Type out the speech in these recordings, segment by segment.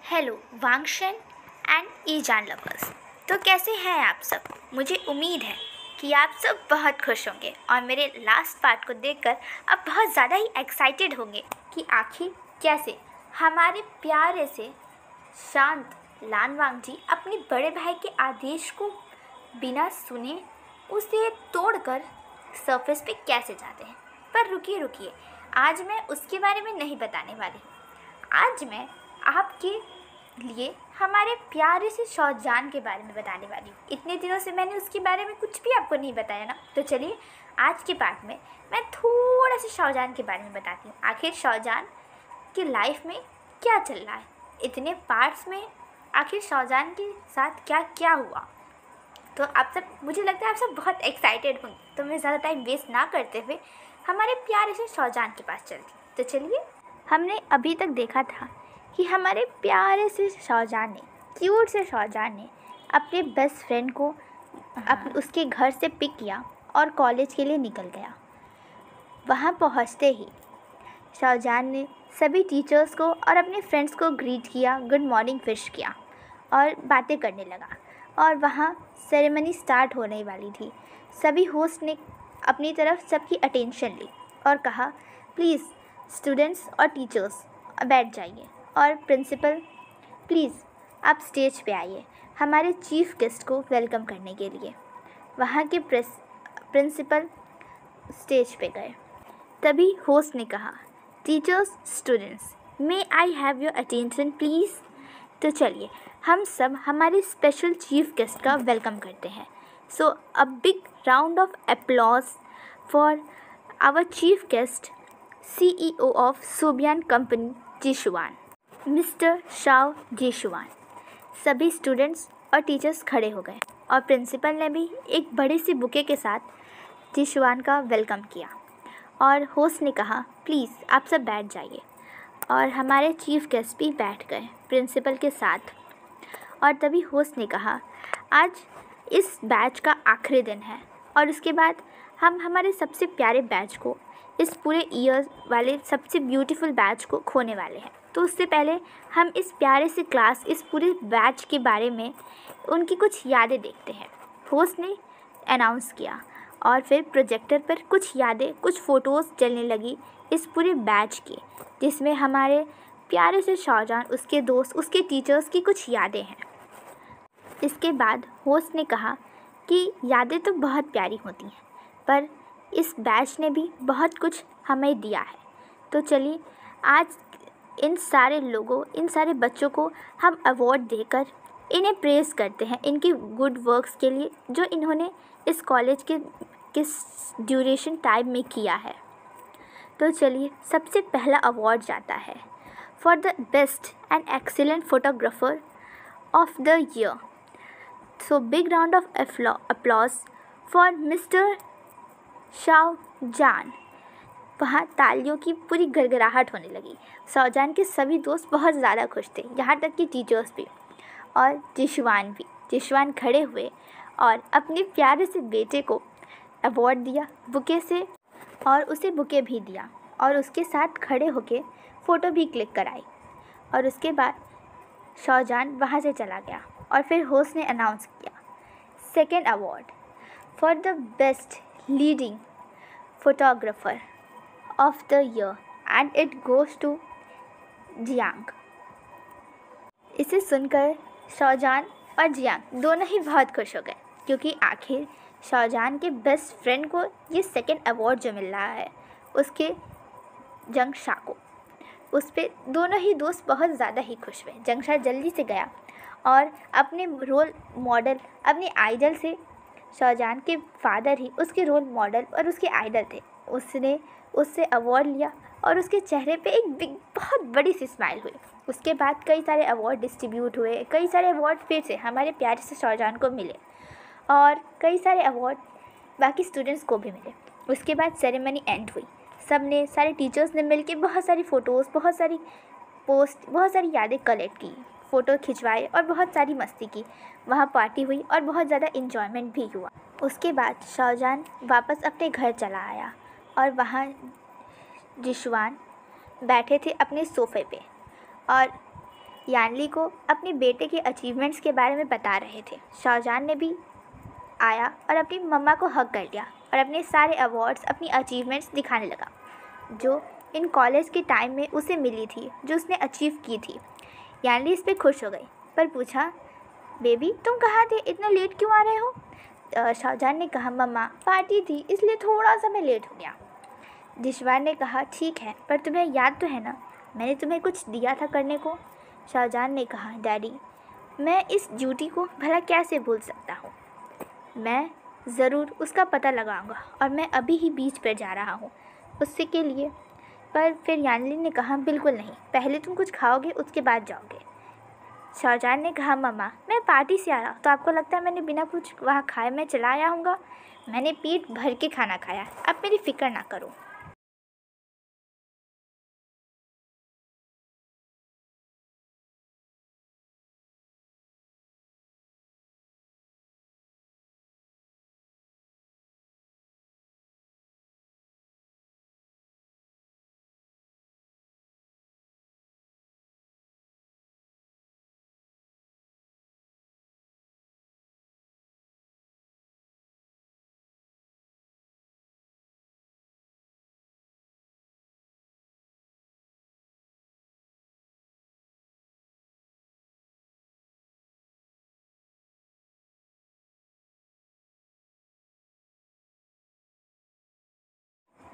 Hello Wangshen and Ezan lovers. तो कैसे हैं आप सब। मुझे उम्मीद है कि आप सब बहुत खुश होंगे और मेरे लास्ट पार्ट को देखकर अब बहुत ज़्यादा ही एक्साइटेड होंगे कि आखिर कैसे हमारे प्यारे से शांत लानवांग जी अपने बड़े भाई के आदेश को बिना सुने उसे तोड़कर सरफेस पे कैसे जाते हैं। पर रुकिए, आज मैं उसके बारे में नहीं बताने वाली। आज मैं आपके लिए हमारे प्यारे से शौजान के बारे में बताने वाली हूँ। इतने दिनों से मैंने उसके बारे में कुछ भी आपको नहीं बताया ना, तो चलिए आज के पार्ट में मैं थोड़ा सा शौजान के बारे में बताती हूँ। आखिर शौजान की लाइफ में क्या चल रहा है, इतने पार्ट्स में आखिर शौजान के साथ क्या क्या हुआ। तो आप सब, मुझे लगता है आप सब बहुत एक्साइटेड होंगे, तो मैं ज़्यादा टाइम वेस्ट ना करते हुए हमारे प्यारे से शौजान के पास चलती। तो चलिए, हमने अभी तक देखा था कि हमारे प्यारे से शौजान ने, क्यूट से शौजान ने अपने बेस्ट फ्रेंड को उसके घर से पिक किया और कॉलेज के लिए निकल गया। वहाँ पहुँचते ही शौजान ने सभी टीचर्स को और अपने फ्रेंड्स को ग्रीट किया, गुड मॉर्निंग विश किया और बातें करने लगा। और वहाँ सेरेमनी स्टार्ट होने वाली थी। सभी होस्ट ने अपनी तरफ सबकी अटेंशन ली और कहा, प्लीज़ स्टूडेंट्स और टीचर्स बैठ जाइए, और प्रिंसिपल प्लीज़ आप स्टेज पे आइए हमारे चीफ गेस्ट को वेलकम करने के लिए। वहाँ के प्रिंसिपल स्टेज पे गए। तभी होस्ट ने कहा, teachers students may I have your attention please. तो चलिए हम सब हमारे स्पेशल चीफ गेस्ट का वेलकम करते हैं। So a big round of applause for our chief guest, CEO of Sobian company Jishuan, mister Shao Jishuan. सभी स्टूडेंट्स और टीचर्स खड़े हो गए और प्रिंसिपल ने भी एक बड़े से बुके के साथ जिशुआन का वेलकम किया। और होस्ट ने कहा, प्लीज़ आप सब बैठ जाइए। और हमारे चीफ गेस्ट भी बैठ गए प्रिंसिपल के साथ। और तभी होस्ट ने कहा, आज इस बैच का आखिरी दिन है और उसके बाद हम हमारे सबसे प्यारे बैच को, इस पूरे ईयर वाले सबसे ब्यूटीफुल बैच को खोने वाले हैं। तो उससे पहले हम इस प्यारे से क्लास, इस पूरे बैच के बारे में उनकी कुछ यादें देखते हैं। होस्ट ने अनाउंस किया और फिर प्रोजेक्टर पर कुछ यादें, कुछ फ़ोटोज़ चलने लगी इस पूरे बैच की, जिसमें हमारे प्यारे से शौजान, उसके दोस्त, उसके टीचर्स की कुछ यादें हैं। इसके बाद होस्ट ने कहा कि यादें तो बहुत प्यारी होती हैं, पर इस बैच ने भी बहुत कुछ हमें दिया है। तो चलिए आज इन सारे लोगों, इन सारे बच्चों को हम अवार्ड देकर इन्हें प्रेज़ करते हैं इनके गुड वर्क्स के लिए जो इन्होंने इस कॉलेज के किस ड्यूरेशन टाइम में किया है। तो चलिए, सबसे पहला अवार्ड जाता है for the best and excellent photographer of the year. So big round of applause for mister Shao जान। वहाँ तालियों की पूरी गड़गड़ाहट होने लगी। शौजान के सभी दोस्त बहुत ज़्यादा खुश थे, यहाँ तक कि टीचर्स भी और जिशुआन भी। जिशुआन खड़े हुए और अपने प्यारे से बेटे को अवार्ड दिया बुके से, और उसे बुके भी दिया और उसके साथ खड़े होके फ़ोटो भी क्लिक कराई। और उसके बाद शौजान वहाँ से चला गया और फिर होस्ट ने अनाउंस किया, second award for the best leading photographer of the year and it goes to Jiang. इसे सुनकर शौजान और जियांग दोनों ही बहुत खुश हो गए, क्योंकि आखिर शौजान के बेस्ट फ्रेंड को ये सेकंड अवार्ड जो मिल रहा है, उसके जंगशा को, उस पर दोनों ही दोस्त बहुत ज़्यादा ही खुश हुए। जंगशा जल्दी से गया और अपने रोल मॉडल, अपने आइडल से, शौजान के फादर ही उसके रोल मॉडल और उसके आइडल थे, उसने उससे अवार्ड लिया और उसके चेहरे पे एक बहुत बड़ी सी स्माइल हुई। उसके बाद कई सारे अवार्ड डिस्ट्रीब्यूट हुए, कई सारे अवार्ड फिर से हमारे प्यारे से शौजान को मिले और कई सारे अवार्ड बाकी स्टूडेंट्स को भी मिले। उसके बाद सेरेमनी एंड हुई। सारे टीचर्स ने मिलके बहुत सारी फ़ोटोज़, बहुत सारी पोस्ट, बहुत सारी यादें कलेक्ट की, फ़ोटो खिंचवाए और बहुत सारी मस्ती की। वहाँ पार्टी हुई और बहुत ज़्यादा इन्जॉयमेंट भी हुआ। उसके बाद शौजान वापस अपने घर चला आया और वहाँ जिशुआन बैठे थे अपने सोफ़े पे और यानली को अपने बेटे के अचीवमेंट्स के बारे में बता रहे थे। शाहजहान ने भी आया और अपनी मम्मा को हग कर लिया और अपने सारे अवार्ड्स, अपनी अचीवमेंट्स दिखाने लगा जो इन कॉलेज के टाइम में उसे मिली थी, जो उसने अचीव की थी। यानली इस पर खुश हो गई पर पूछा, बेबी तुम कहाँ थे, इतना लेट क्यों आ रहे हो? शाहजहान ने कहा, मम्मा पार्टी थी इसलिए थोड़ा सा मैं लेट हो गया। दिशवार ने कहा, ठीक है पर तुम्हें याद तो है ना मैंने तुम्हें कुछ दिया था करने को? शाहजहान ने कहा, डैडी मैं इस ड्यूटी को भला कैसे भूल सकता हूँ, मैं ज़रूर उसका पता लगाऊंगा और मैं अभी ही बीच पर जा रहा हूँ उससे के लिए। पर फिर यानली ने कहा, बिल्कुल नहीं, पहले तुम कुछ खाओगे उसके बाद जाओगे। शाहजहान ने कहा, मम्मा मैं पार्टी से आ रहा हूँ तो आपको लगता है मैंने बिना कुछ वहाँ खाए मैं चला आया हूँगा? मैंने पेट भर के खाना खाया, अब मेरी फ़िक्र ना करो।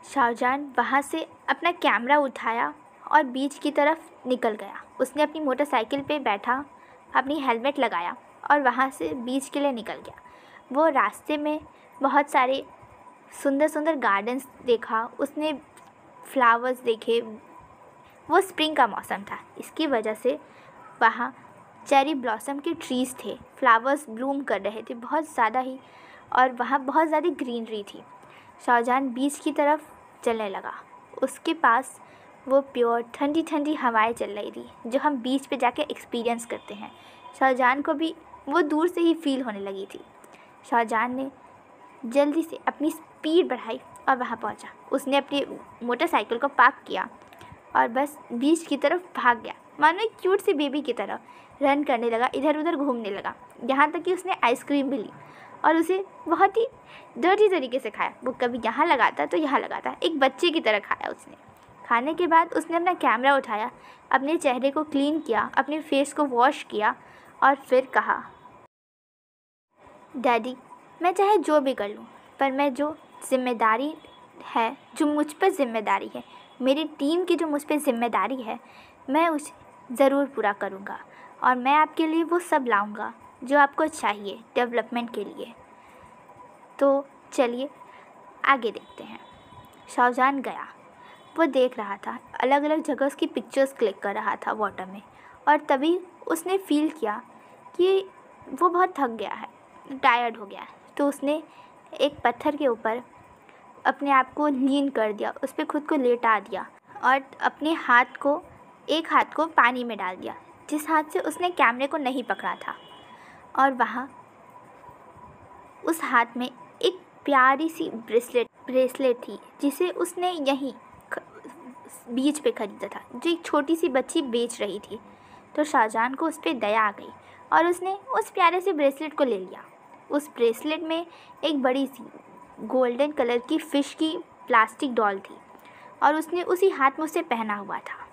शाहजहान वहाँ से अपना कैमरा उठाया और बीच की तरफ निकल गया। उसने अपनी मोटरसाइकिल पे बैठा, अपनी हेलमेट लगाया और वहाँ से बीच के लिए निकल गया। वो रास्ते में बहुत सारे सुंदर सुंदर गार्डन्स देखा, उसने फ्लावर्स देखे। वो स्प्रिंग का मौसम था, इसकी वजह से वहाँ चेरी ब्लॉसम के ट्रीज़ थे, फ्लावर्स ब्लूम कर रहे थे बहुत ज़्यादा ही, और वहाँ बहुत ज़्यादा ग्रीनरी थी। शाहजहान बीच की तरफ चलने लगा। उसके पास वो प्योर ठंडी ठंडी हवाएं चल रही थी जो हम बीच पे जाके एक्सपीरियंस करते हैं। शाहजहान को भी वो दूर से ही फील होने लगी थी। शाहजहान ने जल्दी से अपनी स्पीड बढ़ाई और वहाँ पहुँचा। उसने अपनी मोटरसाइकिल को पार्क किया और बस बीच की तरफ भाग गया, मानो एक क्यूट सी बेबी की तरह रन करने लगा, इधर उधर घूमने लगा। यहाँ तक कि उसने आइसक्रीम भी ली और उसे बहुत ही डर्टी तरीके से खाया। वो कभी यहाँ लगाता तो यहाँ लगाता, एक बच्चे की तरह खाया उसने। खाने के बाद उसने अपना कैमरा उठाया, अपने चेहरे को क्लीन किया, अपने फेस को वॉश किया और फिर कहा, डैडी मैं चाहे जो भी कर लूँ पर मैं जो जिम्मेदारी है, जो मुझ पर जिम्मेदारी है, मेरी टीम की जो मुझ पर जिम्मेदारी है, मैं उसे ज़रूर पूरा करूँगा और मैं आपके लिए वो सब लाऊँगा जो आपको चाहिए डेवलपमेंट के लिए। तो चलिए आगे देखते हैं। शाहजहान गया, वो देख रहा था, अलग अलग जगह उसकी पिक्चर्स क्लिक कर रहा था वाटर में, और तभी उसने फील किया कि वो बहुत थक गया है, टायर्ड हो गया है। तो उसने एक पत्थर के ऊपर अपने आप को लीन कर दिया, उस पर खुद को लेटा दिया और अपने एक हाथ को पानी में डाल दिया, जिस हाथ से उसने कैमरे को नहीं पकड़ा था। और वहाँ उस हाथ में एक प्यारी सी ब्रेसलेट थी जिसे उसने यहीं बीच पे ख़रीदा था, जो एक छोटी सी बच्ची बेच रही थी। तो शाहजहान को उस पर दया आ गई और उसने उस प्यारे से ब्रेसलेट को ले लिया। उस ब्रेसलेट में एक बड़ी सी गोल्डन कलर की फ़िश की प्लास्टिक डॉल थी और उसने उसी हाथ में उसे पहना हुआ था।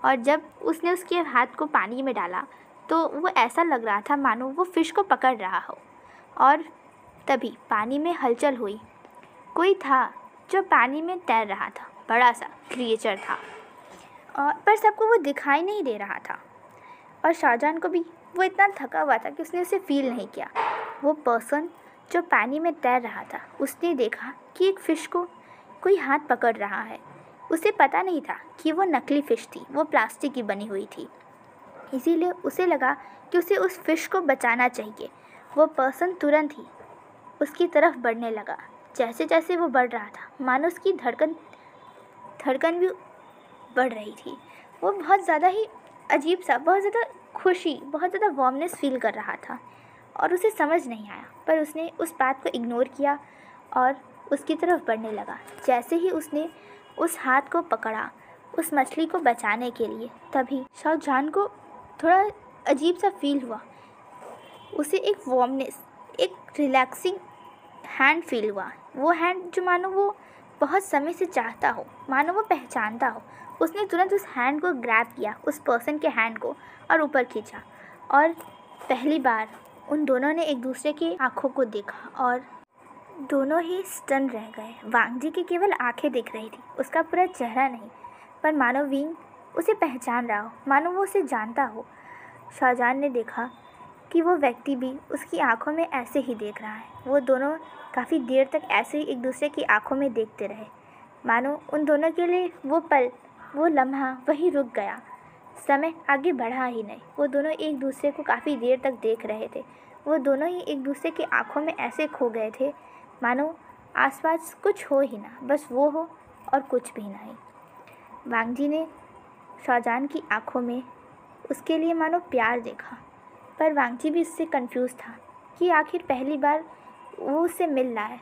और जब उसने उसके हाथ को पानी में डाला तो वो ऐसा लग रहा था मानो वो फ़िश को पकड़ रहा हो। और तभी पानी में हलचल हुई, कोई था जो पानी में तैर रहा था, बड़ा सा क्रिएचर था, और पर सबको वो दिखाई नहीं दे रहा था। और शाहजहान को भी वो इतना थका हुआ था कि उसने उसे फील नहीं किया। वो पर्सन जो पानी में तैर रहा था, उसने देखा कि एक फ़िश को कोई हाथ पकड़ रहा है। उसे पता नहीं था कि वो नकली फ़िश थी, वो प्लास्टिक की बनी हुई थी, इसीलिए उसे लगा कि उसे उस फ़िश को बचाना चाहिए। वो पर्सन तुरंत ही उसकी तरफ बढ़ने लगा। जैसे जैसे वो बढ़ रहा था, मानो उसकी धड़कन भी बढ़ रही थी। वो बहुत ज़्यादा ही अजीब सा, बहुत ज़्यादा खुशी, बहुत ज़्यादा वार्मनेस फील कर रहा था और उसे समझ नहीं आया, पर उसने उस बात को इग्नोर किया और उसकी तरफ बढ़ने लगा। जैसे ही उसने उस हाथ को पकड़ा उस मछली को बचाने के लिए, तभी शाहजहान को थोड़ा अजीब सा फील हुआ। उसे एक वार्मनेस, एक रिलैक्सिंग हैंड फील हुआ। वो हैंड जो मानो वो बहुत समय से चाहता हो, मानो वो पहचानता हो। उसने तुरंत उस हैंड को ग्रैब किया, उस पर्सन के हैंड को, और ऊपर खींचा। और पहली बार उन दोनों ने एक दूसरे की आंखों को देखा और दोनों ही स्टन रह गए। वांग जी की केवल आंखें दिख रही थी, उसका पूरा चेहरा नहीं। पर मानो विंग उसे पहचान रहा हो, मानो वो उसे जानता हो। शाहजहान ने देखा कि वो व्यक्ति भी उसकी आंखों में ऐसे ही देख रहा है। वो दोनों काफ़ी देर तक ऐसे ही एक दूसरे की आंखों में देखते रहे, मानो उन दोनों के लिए वो पल, वो लम्हा वहीं रुक गया। समय आगे बढ़ा ही नहीं। वो दोनों एक दूसरे को काफ़ी देर तक देख रहे थे। वो दोनों ही एक दूसरे की आंखों में ऐसे खो गए थे, मानो आसपास कुछ हो ही ना, बस वो हो और कुछ भी नहीं। वांग जी ने शाहजहान की आंखों में उसके लिए मानो प्यार देखा, पर वांग जी भी इससे कंफ्यूज था कि आखिर पहली बार वो उससे मिल रहा है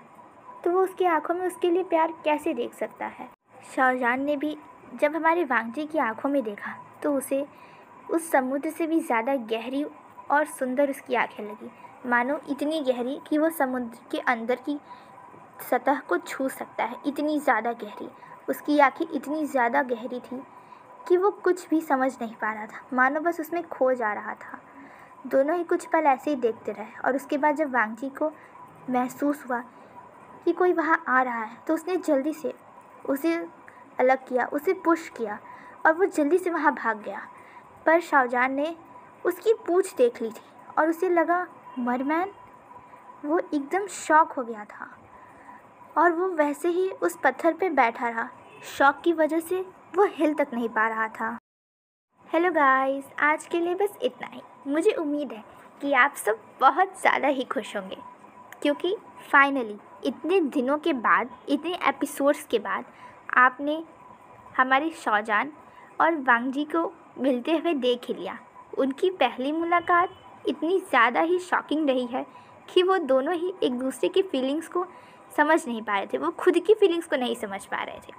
तो वो उसकी आंखों में उसके लिए प्यार कैसे देख सकता है। शाहजहान ने भी जब हमारे वांग जी की आंखों में देखा तो उसे उस समुद्र से भी ज़्यादा गहरी और सुंदर उसकी आंखें लगी, मानो इतनी गहरी कि वो समुद्र के अंदर की सतह को छू सकता है, इतनी ज़्यादा गहरी। उसकी आंखें इतनी ज़्यादा गहरी थी कि वो कुछ भी समझ नहीं पा रहा था, मानो बस उसमें खो जा रहा था। दोनों ही कुछ पल ऐसे ही देखते रहे और उसके बाद जब वांग जी को महसूस हुआ कि कोई वहाँ आ रहा है तो उसने जल्दी से उसे अलग किया, उसे पुश किया और वो जल्दी से वहाँ भाग गया। पर शाहजहान ने उसकी पूँछ देख ली थी और उसे लगा मरमैन। वो एकदम शॉक हो गया था और वो वैसे ही उस पत्थर पे बैठा रहा। शॉक की वजह से वो हिल तक नहीं पा रहा था। हेलो गाइस, आज के लिए बस इतना ही। मुझे उम्मीद है कि आप सब बहुत ज़्यादा ही खुश होंगे, क्योंकि फाइनली इतने दिनों के बाद, इतने एपिसोड्स के बाद आपने हमारे शाहजहान और वांग जी को मिलते हुए देख ही लिया। उनकी पहली मुलाकात इतनी ज़्यादा ही शॉकिंग रही है कि वो दोनों ही एक दूसरे की फीलिंग्स को समझ नहीं पा रहे थे, वो खुद की फीलिंग्स को नहीं समझ पा रहे थे।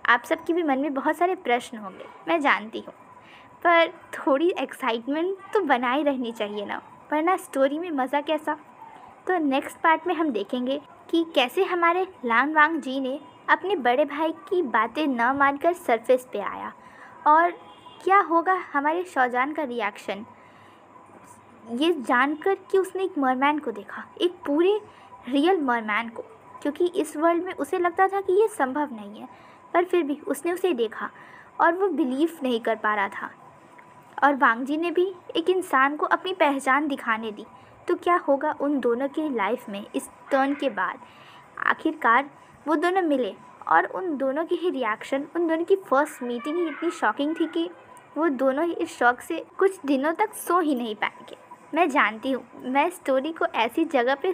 आप सबके भी मन में बहुत सारे प्रश्न होंगे, मैं जानती हूँ, पर थोड़ी एक्साइटमेंट तो बनाए रहनी चाहिए ना, वरना स्टोरी में मज़ा कैसा। तो नेक्स्ट पार्ट में हम देखेंगे कि कैसे हमारे लान वांग जी ने अपने बड़े भाई की बातें न मानकर सरफेस पे आया और क्या होगा हमारे शाहजहान का रिएक्शन ये जानकर कि उसने एक मरमैन को देखा, एक पूरे रियल मरमैन को, क्योंकि इस वर्ल्ड में उसे लगता था कि ये संभव नहीं है, पर फिर भी उसने उसे देखा और वो बिलीव नहीं कर पा रहा था। और वांग जी ने भी एक इंसान को अपनी पहचान दिखाने दी। तो क्या होगा उन दोनों की लाइफ में इस टर्न के बाद। आखिरकार वो दोनों मिले और उन दोनों की ही रिएक्शन, उन दोनों की फर्स्ट मीटिंग ही इतनी शॉकिंग थी कि वो दोनों ही इस शौक से कुछ दिनों तक सो ही नहीं पाएंगे। मैं जानती हूँ मैं स्टोरी को ऐसी जगह पे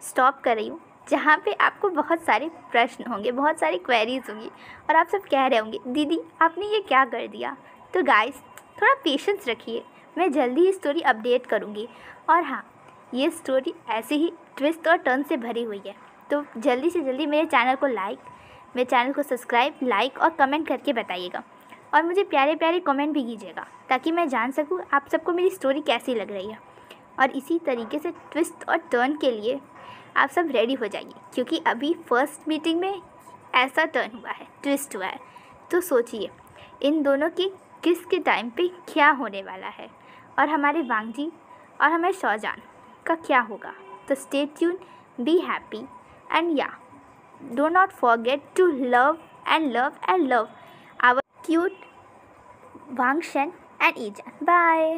स्टॉप कर रही हूँ जहाँ पे आपको बहुत सारे प्रश्न होंगे, बहुत सारी क्वेरीज होंगी और आप सब कह रहे होंगे दीदी आपने ये क्या कर दिया। तो गाइस थोड़ा पेशेंस रखिए, मैं जल्दी ही स्टोरी अपडेट करूँगी। और हाँ, ये स्टोरी ऐसे ही ट्विस्ट और टर्न से भरी हुई है, तो जल्दी से जल्दी मेरे चैनल को सब्सक्राइब, लाइक और कमेंट करके बताइएगा और मुझे प्यारे प्यारे कमेंट भी कीजिएगा ताकि मैं जान सकूँ आप सबको मेरी स्टोरी कैसी लग रही है। और इसी तरीके से ट्विस्ट और टर्न के लिए आप सब रेडी हो जाइए, क्योंकि अभी फर्स्ट मीटिंग में ऐसा टर्न हुआ है, ट्विस्ट हुआ है। तो सोचिए इन दोनों की किस के टाइम पे क्या होने वाला है और हमारे वांग जी और हमारे शाहजहान का क्या होगा। तो stay tune, be happy and yeah do not forget to love our cute Wang Shen and Ezan. Bye.